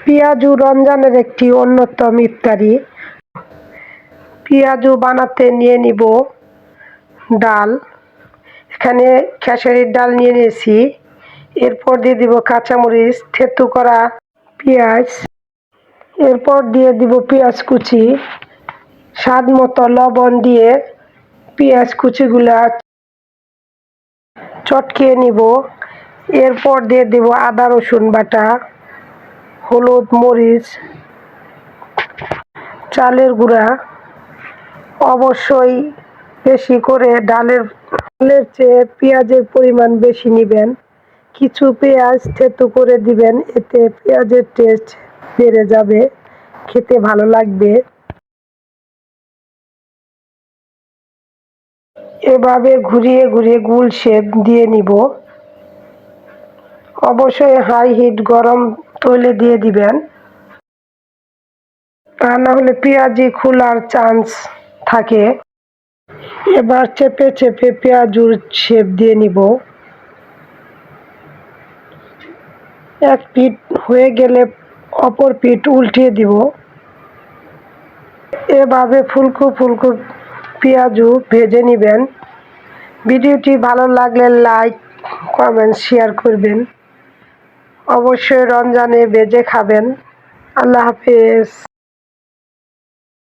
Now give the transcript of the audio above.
পেঁয়াজু রমজানের একটি অন্যতম ইফতারি। পেঁয়াজু বানাতে নিয়ে নিব ডাল। এখানে খেসারির ডাল নিয়ে নিয়েছি। এরপর দিয়ে দিব কাঁচামরিচ, থেতু করা পেঁয়াজ, এরপর দিয়ে দিব পেঁয়াজ কুচি, স্বাদ মতো লবণ দিয়ে পেঁয়াজ কুচিগুলা চটকিয়ে নিব। এরপর দিয়ে দিব আদা রসুন বাটা, হলুদ, মরিচ, চালের গুঁড়া। অবশ্যই বেশি করে ডালের চেয়ে পেঁয়াজের পরিমাণ বেশি নেবেন। কিছু পেঁয়াজ থেতু করে দিবেন, এতে পেঁয়াজের টেস্ট বেড়ে যাবে, খেতে ভালো লাগবে। এভাবে ঘুরিয়ে ঘুরিয়ে গোল শেপ দিয়ে নিব। অবশ্যই হাই হিট গরম তৈলে দিয়ে দিবেন, তা না হলে পেঁয়াজি খোলার চান্স থাকে। এবার চেপে চেপে পেঁয়াজুর শেপ দিয়ে নিব। এক পিঠ হয়ে গেলে অপর পিঠ উল্টিয়ে দিব। এভাবে ফুলকো ফুলকো পেঁয়াজু ভেজে নেবেন। ভিডিওটি ভালো লাগলে লাইক, কমেন্ট, শেয়ার করবেন। অবশ্যই রমজানে ভেজে খাবেন। আল্লাহ হাফেজ।